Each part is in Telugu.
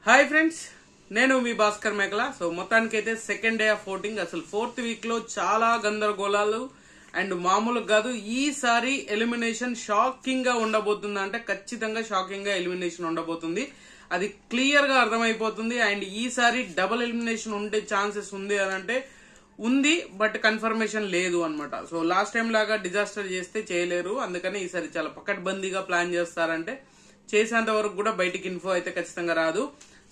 హాయ్ ఫ్రెండ్స్, నేను మీ భాస్కర్ మేకల. సో మొత్తానికైతే సెకండ్ డే ఆఫ్ ఓటింగ్. అసలు ఫోర్త్ వీక్ లో చాలా గందరగోళాలు అండ్ మామూలు కాదు. ఈసారి ఎలిమినేషన్ షాకింగ్ గా ఉండబోతుంది, అంటే ఖచ్చితంగా షాకింగ్ గా ఎలిమినేషన్ ఉండబోతుంది. అది క్లియర్ గా అర్థమైపోతుంది. అండ్ ఈసారి డబుల్ ఎలిమినేషన్ ఉండే ఛాన్సెస్ ఉంది అని అంటే ఉంది, బట్ కన్ఫర్మేషన్ లేదు అనమాట. సో లాస్ట్ టైం లాగా డిజాస్టర్ చేస్తే చేయలేరు, అందుకని ఈసారి చాలా పకడ్బందీగా ప్లాన్ చేస్తారంటే చేసేంత వరకు కూడా బయటికి ఇన్ఫో అయితే ఖచ్చితంగా రాదు.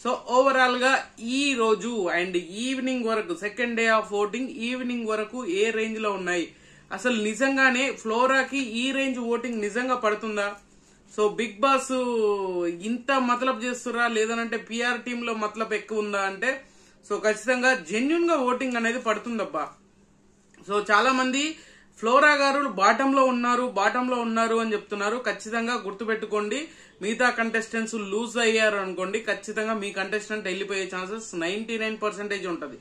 సో ఓవరాల్ గా ఈ రోజు అండ్ ఈవినింగ్ వరకు, second day of voting evening వరకు ఏ రేంజ్ లో ఉన్నాయి, అసలు నిజంగానే ఫ్లోరాకి ఈ రేంజ్ ఓటింగ్ నిజంగా పడుతుందా? సో బిగ్ బాస్ ఇంత మతలబ్ చేస్తురా, లేదనంటే పిఆర్ టీమ్ లో మతలబ్ ఎక్కువ ఉందా అంటే సో ఖచ్చితంగా జెన్యున్ గా ఓటింగ్ అనేది పడుతుందబ్బా. సో చాలా మంది ఫ్లోరా గారు బాటమ్ లో ఉన్నారు అని చెప్తున్నారు. ఖచ్చితంగా గుర్తుపెట్టుకోండి, మిగతా కంటెస్టెంట్స్ లూజ్ అయ్యారు అనుకోండి, ఖచ్చితంగా మీ కంటెస్టెంట్ వెళ్ళిపోయే ఛాన్సెస్ 99% ఉంటది.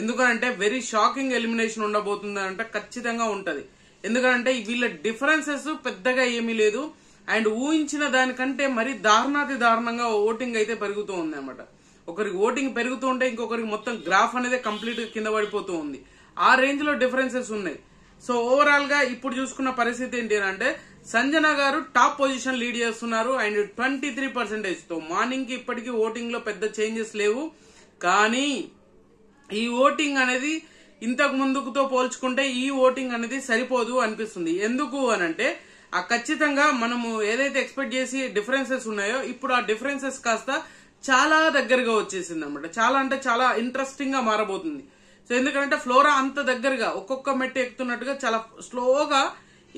ఎందుకంటే వెరీ షాకింగ్ ఎలిమినేషన్ ఉండబోతుంది అంటే ఖచ్చితంగా ఉంటది. ఎందుకంటే వీళ్ళ డిఫరెన్సెస్ పెద్దగా ఏమీ లేదు, అండ్ ఊహించిన దానికంటే మరి దారుణంగా ఓటింగ్ అయితే పెరుగుతూ ఉంది అనమాట. ఒకరికి ఓటింగ్ పెరుగుతూ ఉంటే ఇంకొకరికి మొత్తం గ్రాఫ్ అనేది కంప్లీట్ గా కింద పడిపోతూ ఉంది. ఆ రేంజ్ లో డిఫరెన్సెస్ ఉన్నాయి. సో ఓవరాల్ గా ఇప్పుడు చూసుకున్న పరిస్థితి ఏంటి అంటే సంజన గారు టాప్ పొజిషన్ లీడ్ చేస్తున్నారు అండ్ 23% తో. మార్నింగ్ కి ఇప్పటికీ ఓటింగ్ లో పెద్ద చేంజెస్ లేవు, కానీ ఈ ఓటింగ్ అనేది ఇంతకు ముందుతో పోల్చుకుంటే ఈ ఓటింగ్ అనేది సరిపోదు అనిపిస్తుంది. ఎందుకు అనంటే ఖచ్చితంగా మనము ఏదైతే ఎక్స్పెక్ట్ చేసి డిఫరెన్సెస్ ఉన్నాయో ఇప్పుడు ఆ డిఫరెన్సెస్ కాస్త చాలా దగ్గరగా వచ్చేసింది అనమాట. చాలా అంటే చాలా ఇంట్రెస్టింగ్ గా మారబోతుంది. సో ఎందుకంటే ఫ్లోరా అంత దగ్గరగా ఒక్కొక్క మెట్టు ఎక్కుతున్నట్టుగా చాలా స్లోగా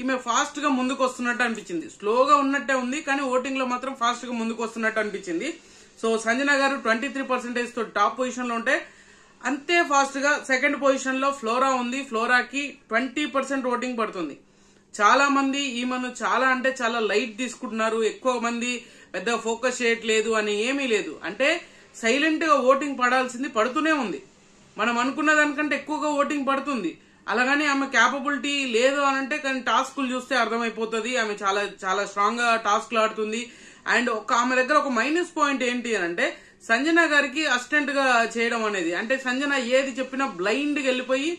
ఈమె ఫాస్ట్ గా ముందుకు వస్తున్నట్టు అనిపించింది. స్లోగా ఉన్నట్టే ఉంది, కానీ ఓటింగ్ లో మాత్రం ఫాస్ట్ గా ముందుకు వస్తున్నట్టు అనిపించింది. సో సంజన గారు 23% తో టాప్ పొజిషన్ లో ఉంటే అంతే ఫాస్ట్ గా సెకండ్ పొజిషన్ లో ఫ్లోరా ఉంది. ఫ్లోరాకి 20% ఓటింగ్ పడుతుంది. చాలా మంది ఈమెను చాలా అంటే చాలా లైట్ తీసుకుంటున్నారు. ఎక్కువ మంది పెద్ద ఫోకస్ చేయట్లేదు అని ఏమీ లేదు. అంటే సైలెంట్ గా ఓటింగ్ పడాల్సింది పడుతూనే ఉంది. మనం అనుకున్న దానికంటే ఎక్కువగా ఓటింగ్ పడుతుంది. అలాగని ఆమె క్యాపబిలిటీ లేదు అనంటే కానీ టాస్కులు చూస్తే అర్థమైపోతుంది. ఆమె చాలా చాలా స్ట్రాంగ్ గా టాస్క్లు ఆడుతుంది. అండ్ ఆమె దగ్గర ఒక మైనస్ పాయింట్ ఏంటి అంటే సంజన గారికి అసిస్టెంట్ గా చేయడం అనేది. అంటే సంజన ఏది చెప్పినా బ్లైండ్ గా వెళ్ళిపోయి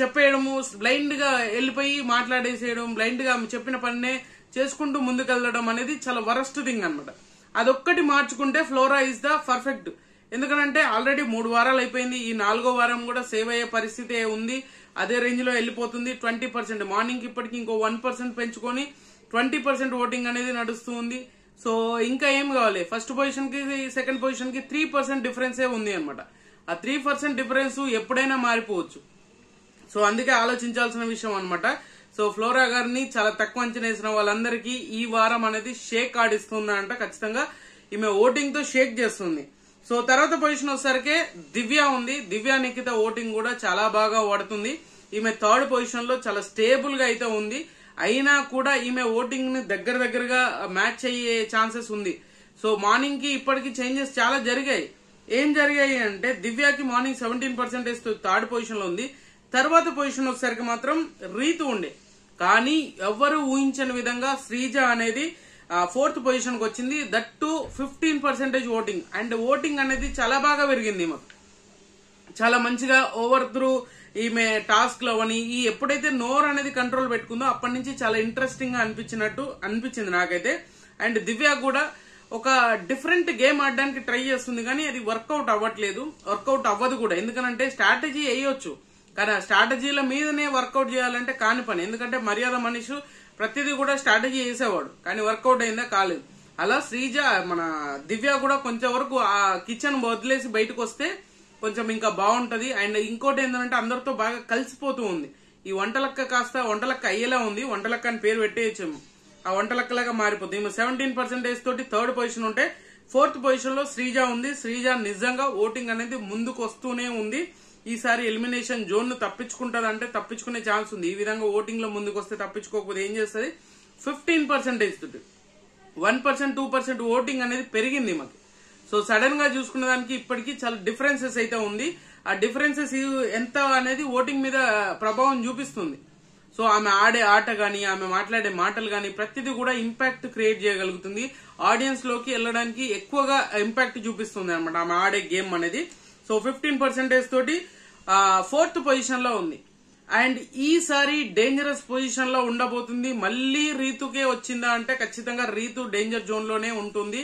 చెప్పేయడము, బ్లైండ్ గా వెళ్ళిపోయి మాట్లాడేసేయడం, బ్లైండ్ గా చెప్పిన పనినే చేసుకుంటూ ముందుకెళ్లడం అనేది చాలా వరస్ట్ థింగ్ అనమాట. అదొక్కటి మార్చుకుంటే ఫ్లోరా ఇస్ ద పర్ఫెక్ట్. ఎందుకంటే ఆల్రెడీ 3 వారాలు అయిపోయింది. ఈ 4వ వారం కూడా సేవ్ అయ్యే పరిస్థితి ఉంది. అదే రేంజ్ లో వెళ్ళిపోతుంది. 20% మార్నింగ్ ఇప్పటికి ఇంకో 1% పెంచుకొని 20% ఓటింగ్ అనేది నడుస్తూ ఉంది. సో ఇంకా ఏం కావాలి, ఫస్ట్ పొజిషన్ కి సెకండ్ పొజిషన్ కి 3% డిఫరెన్సే ఉంది అనమాట. ఆ 3% డిఫరెన్స్ ఎప్పుడైనా మారిపోవచ్చు. సో అందుకే ఆలోచించాల్సిన విషయం అనమాట. సో ఫ్లోరా గారిని చాలా తక్కువ అంచనా వేసిన వాళ్ళందరికీ ఈ వారం అనేది షేక్ ఆడిస్తుందంట. ఖచ్చితంగా ఈమె ఓటింగ్ తో షేక్ చేస్తుంది. సో తర్వాత పొజిషన్ వచ్చేసరికి దివ్య ఉంది. దివ్య నిఖిత ఓటింగ్ కూడా చాలా బాగా ఓడుతుంది. ఈమె థర్డ్ పొజిషన్ లో చాలా స్టేబుల్ గా అయితే ఉంది. అయినా కూడా ఈమె ఓటింగ్ ని దగ్గరగా మ్యాచ్ అయ్యే ఛాన్సెస్ ఉంది. సో మార్నింగ్ కి ఇప్పటికి చేంజెస్ చాలా జరిగాయి. ఏం జరిగాయి అంటే దివ్యకి మార్నింగ్ 17% తో థర్డ్ పొజిషన్ లో ఉంది. తర్వాత పొజిషన్ వచ్చేసరికి మాత్రం రీతు ఉండే, కానీ ఎవ్వరు ఊహించని విధంగా శ్రీజ అనేది 4th పొజిషన్ కి వచ్చింది. That to 15% voting. And voting అనేది చాలా బాగా పెరిగింది. మాకు చాలా మంచిగా ఓవర్ త్రూ ఈమె టాస్క్ లో అని ఈ ఎప్పుడైతే నోర్ అనేది కంట్రోల్ పెట్టుకుందో అప్పటి నుంచి చాలా ఇంట్రెస్టింగ్ గా అనిపించింది నాకైతే. అండ్ దివ్య కూడా ఒక డిఫరెంట్ గేమ్ ఆడడానికి ట్రై చేస్తుంది, కానీ అది వర్కౌట్ అవ్వదు కూడా. ఎందుకంటే స్ట్రాటజీ వేయొచ్చు, కానీ ఆ స్ట్రాటజీల మీదనే వర్కౌట్ చేయాలంటే కాని పని. ఎందుకంటే మర్యాద మనిషి ప్రతిదీ కూడా స్ట్రాటజీ వేసేవాడు, కానీ వర్కౌట్ అయిందా కాలేదు. అలా శ్రీజ మన దివ్య కూడా కొంచెం వరకు ఆ కిచెన్ వదిలేసి బయటకు వస్తే కొంచెం ఇంకా బాగుంటది. అండ్ ఇంకోటి ఏంటంటే అందరితో బాగా కలిసిపోతూ ఉంది. ఈ వంటలక్క కాస్త వంటలక్క అయ్యేలా ఉంది. వంటలక్క అని పేరు పెట్టేయచ్చేమో, ఆ వంటలక్కలాగా మారిపోతుంది. ఈమె 17% తోటి థర్డ్ పొజిషన్ ఉంటే 4th పొజిషన్ లో శ్రీజ ఉంది. శ్రీజ నిజంగా ఓటింగ్ అనేది ముందుకు వస్తూనే ఉంది. ఈసారి ఎలిమినేషన్ జోన్ ను తప్పించుకుంటదంటే తప్పించుకునే ఛాన్స్ ఉంది. ఈ విధంగా ఓటింగ్ లో ముందుకు వస్తే తప్పించుకోకపోతే ఏం చేస్తుంది, 15% తోటి 1%, 2% ఓటింగ్ అనేది పెరిగింది మాకు. సో సడన్ గా చూసుకున్న దానికి ఇప్పటికీ చాలా డిఫరెన్సెస్ అయితే ఉంది. ఆ డిఫరెన్సెస్ ఎంత అనేది ఓటింగ్ మీద ప్రభావం చూపిస్తుంది. సో ఆమె ఆడే ఆట గానీ, ఆమె మాట్లాడే మాటలు గానీ ప్రతిదీ కూడా ఇంపాక్ట్ క్రియేట్ చేయగలుగుతుంది. ఆడియన్స్ లోకి వెళ్ళడానికి ఎక్కువగా ఇంపాక్ట్ చూపిస్తుంది అనమాట ఆమె ఆడే గేమ్ అనేది. సో 15% తోటి 4th పొజిషన్ లో ఉంది. అండ్ ఈసారి డేంజరస్ పొజిషన్ లో ఉండబోతుంది. మళ్ళీ రీతుకే వచ్చిందా అంటే ఖచ్చితంగా రీతు డేంజర్ జోన్ లోనే ఉంటుంది.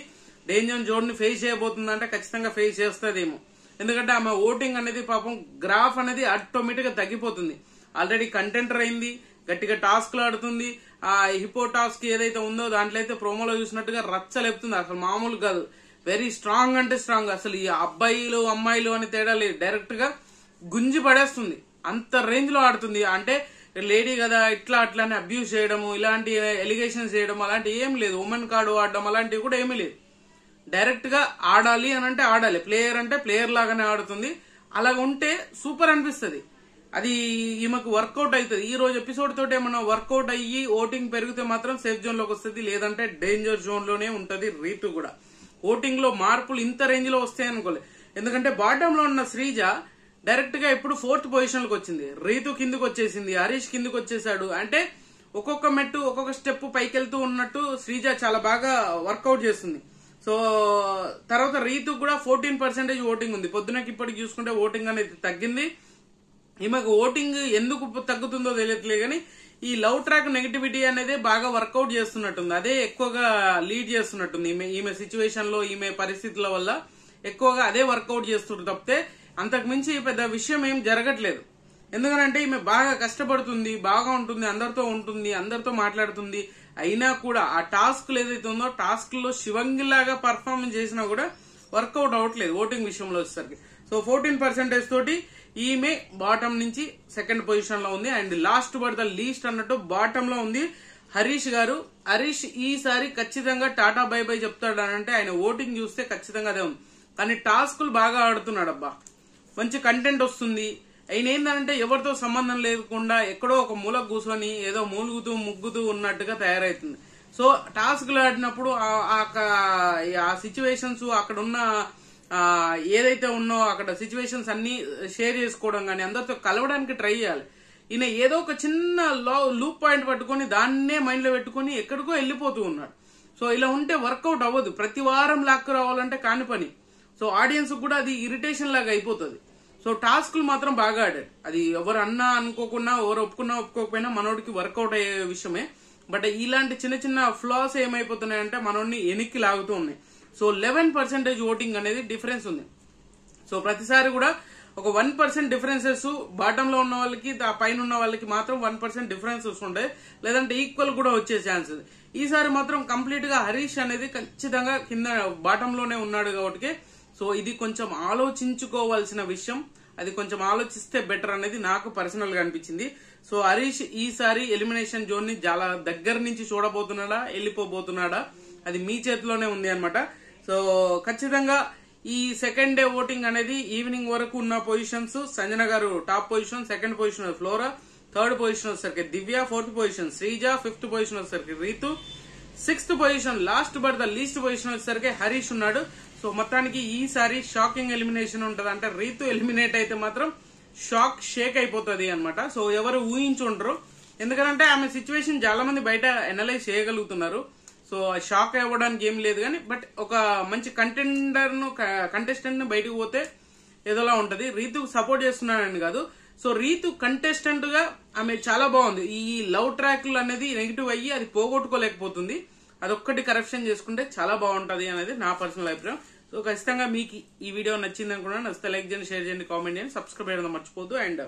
డేంజర్ జోన్ ని ఫేస్ చేయబోతుందా అంటే ఖచ్చితంగా ఫేస్ చేస్తుందేమో. ఎందుకంటే ఆమె ఓటింగ్ అనేది పాపం గ్రాఫ్ అనేది ఆటోమేటిక్ గా తగ్గిపోతుంది. ఆల్రెడీ కంటెంటర్ అయింది, గట్టిగా టాస్క్లు ఆడుతుంది. ఆ హిపో టాస్క్ ఏదైతే ఉందో దాంట్లో అయితే ప్రోమోలో చూసినట్టుగా రచ్చలేపుతుంది. అసలు మామూలు కాదు, వెరీ స్ట్రాంగ్ అంటే స్ట్రాంగ్. అసలు ఈ అబ్బాయిలు అమ్మాయిలు అని తేడా లేదు, డైరెక్ట్ గా గుంజి పడేస్తుంది. అంత రేంజ్ లో ఆడుతుంది. అంటే లేడీ కదా ఇట్లా అట్లా అని అబ్యూస్ చేయడము, ఇలాంటి ఎలిగేషన్స్ చేయడం అలాంటి ఏం లేదు. ఉమెన్ కార్డు ఆడడం అలాంటివి కూడా ఏమీ లేదు. డైరెక్ట్ గా ఆడాలి అని అంటే ఆడాలి, ప్లేయర్ అంటే ప్లేయర్ లాగానే ఆడుతుంది. అలా ఉంటే సూపర్ అనిపిస్తుంది. అది ఈమెకు వర్కౌట్ అవుతుంది. ఈ రోజు ఎపిసోడ్ తోటి ఏమన్నా వర్కౌట్ అయ్యి ఓటింగ్ పెరిగితే మాత్రం సేఫ్ జోన్ లోకి వస్తుంది, లేదంటే డేంజర్ జోన్ లోనే ఉంటది రీతు కూడా. ఓటింగ్ లో మార్పులు ఇంత రేంజ్ లో వస్తాయి అనుకోలేదు. ఎందుకంటే బాటమ్ లో ఉన్న శ్రీజ డైరెక్ట్ గా ఇప్పుడు 4th పొజిషన్ కి వచ్చింది. రీతు కిందకి వచ్చేసింది, హరీష్ కిందకి వచ్చేసాడు. అంటే ఒక్కొక్క మెట్టు ఒక్కొక్క స్టెప్ పైకి వెళ్తూ ఉన్నట్టు శ్రీజ చాలా బాగా వర్కౌట్ చేస్తుంది. సో తర్వాత రీతు కూడా 14% ఓటింగ్ ఉంది. పొద్దునకి ఇప్పటికి చూసుకుంటే ఓటింగ్ అనేది తగ్గింది. ఈమెకు ఓటింగ్ ఎందుకు తగ్గుతుందో తెలియట్లేదు కానీ ఈ లవ్ ట్రాక్ నెగటివిటీ అనేది బాగా వర్కౌట్ చేస్తున్నట్టుంది. అదే ఎక్కువగా లీడ్ చేస్తున్నట్టుంది. ఈమె సిచ్యువేషన్ లో, ఈమె పరిస్థితుల వల్ల ఎక్కువగా అదే వర్కౌట్ చేస్తుంది తప్పితే అంతకు మించి పెద్ద విషయం ఏం జరగట్లేదు. ఎందుకంటే ఈమె బాగా కష్టపడుతుంది, బాగా ఉంటుంది, అందరితో ఉంటుంది, అందరితో మాట్లాడుతుంది. అయినా కూడా ఆ టాస్క్లు ఏదైతే ఉందో టాస్క్ లో శివంగిలాగా పర్ఫార్మెన్స్ చేసినా కూడా వర్కౌట్ అవ్వట్లేదు ఓటింగ్ విషయంలో వచ్చేసరికి. సో 14% తోటి ఈమె బాటం నుంచి 2nd పొజిషన్ లో ఉంది. And last but the least అన్నట్టు బాటమ్ లో ఉంది హరీష్ గారు. హరీష్ ఈసారి ఖచ్చితంగా టాటా బై బై చెప్తాడు అని అంటే ఆయన ఓటింగ్ చూస్తే ఖచ్చితంగా అదే ఉంది. కానీ టాస్కులు బాగా ఆడుతున్నాడు అబ్బా, మంచి కంటెంట్ వస్తుంది. ఆయన ఏంటంటే ఎవరితో సంబంధం లేకుండా ఎక్కడో ఒక మూల కూర్చొని ఏదో మూలుగుతూ ముగ్గుతూ ఉన్నట్టుగా తయారైతుంది. సో టాస్క్లు ఆడినప్పుడు ఆ సిచ్యువేషన్స్ అక్కడ ఉన్న ఏదైతే ఉన్నో అక్కడ సిచ్యువేషన్స్ అన్ని షేర్ చేసుకోవడం కానీ అందరితో కలవడానికి ట్రై చేయాలి. ఈయన ఏదో ఒక చిన్న లూప్ పాయింట్ పట్టుకొని దాన్నే మైండ్ లో పెట్టుకుని ఎక్కడికో వెళ్ళిపోతూ ఉన్నాడు. సో ఇలా ఉంటే వర్కౌట్ అవ్వదు. ప్రతి వారం లాక్కు రావాలంటే కాని పని. సో ఆడియన్స్ కూడా అది ఇరిటేషన్ లాగా అయిపోతుంది. సో టాస్క్లు మాత్రం బాగా ఆడాడు. అది ఎవరు అన్నా అనుకోకుండా, ఎవరు ఒప్పుకున్నా ఒప్పుకోకపోయినా మనోడికి వర్కౌట్ అయ్యే విషయమే. బట్ ఇలాంటి చిన్న చిన్న ఫ్లాస్ ఏమైపోతున్నాయంటే మనోడిని వెనక్కి లాగుతూ ఉన్నాయి. సో 11% ఓటింగ్ అనేది డిఫరెన్స్ ఉంది. సో ప్రతిసారి కూడా ఒక 1% డిఫరెన్సెస్ బాటమ్ లో ఉన్న వాళ్ళకి పైన ఉన్న వాళ్ళకి మాత్రం 1% డిఫరెన్సెస్ ఉంటాయి, లేదంటే ఈక్వల్ కూడా వచ్చే ఛాన్స్. ఈసారి మాత్రం కంప్లీట్ గా హరీష్ అనేది ఖచ్చితంగా కింద బాటమ్ లోనే ఉన్నాడు కాబట్టి సో ఇది కొంచెం ఆలోచించుకోవాల్సిన విషయం. అది కొంచెం ఆలోచిస్తే బెటర్ అనేది నాకు పర్సనల్ గా అనిపించింది. సో హరీష్ ఈసారి ఎలిమినేషన్ జోన్ ని చాలా దగ్గర నుంచి చూడబోతున్నాడా, వెళ్ళిపోబోతున్నాడా, అది మీ చేతిలోనే ఉంది అనమాట. సో ఖచ్చితంగా ఈ 2nd డే ఓటింగ్ అనేది ఈవినింగ్ వరకు ఉన్న పొజిషన్స్: సంజన గారు top position, 2nd position Flora, 3rd position వచ్చేసరికి Divya, 4th position Sreeja, 5th position వచ్చేసరికి Ritu, 6th position last but the least position వచ్చేసరికి హరీష్ ఉన్నాడు. సో మొత్తానికి ఈసారి షాకింగ్ ఎలిమినేషన్ ఉంటది. అంటే రీతు ఎలిమినేట్ అయితే మాత్రం షేక్ అయిపోతుంది అనమాట. సో ఎవరు ఊహించుండరు. ఎందుకంటే ఆమె సిచ్యువేషన్ చాలా మంది బయట అనలైజ్ చేయగలుగుతున్నారు. సో షాక్ అవ్వడానికి ఏం లేదు కానీ బట్ ఒక మంచి కంటెస్టెంట్ ను బయటకు పోతే ఏదోలా ఉంటది. రీతుకు సపోర్ట్ చేస్తున్నానని కాదు. సో రీతు కంటెస్టెంట్ గా ఆమె చాలా బాగుంది. ఈ లవ్ ట్రాక్లు అనేది నెగిటివ్ అయ్యి అది పోగొట్టుకోలేకపోతుంది. అదొక్కటి కరెక్షన్ చేసుకుంటే చాలా బాగుంటది అనేది నా పర్సనల్ అభిప్రాయం. సో ఖచ్చితంగా మీకు ఈ వీడియో నచ్చింది అనుకున్నాను. నచ్చితే లైక్ చేయండి, షేర్ చేయండి, కామెంట్ చేయండి, సబ్స్క్రైబ్ చేయడం మర్చిపోద్దు. అండ్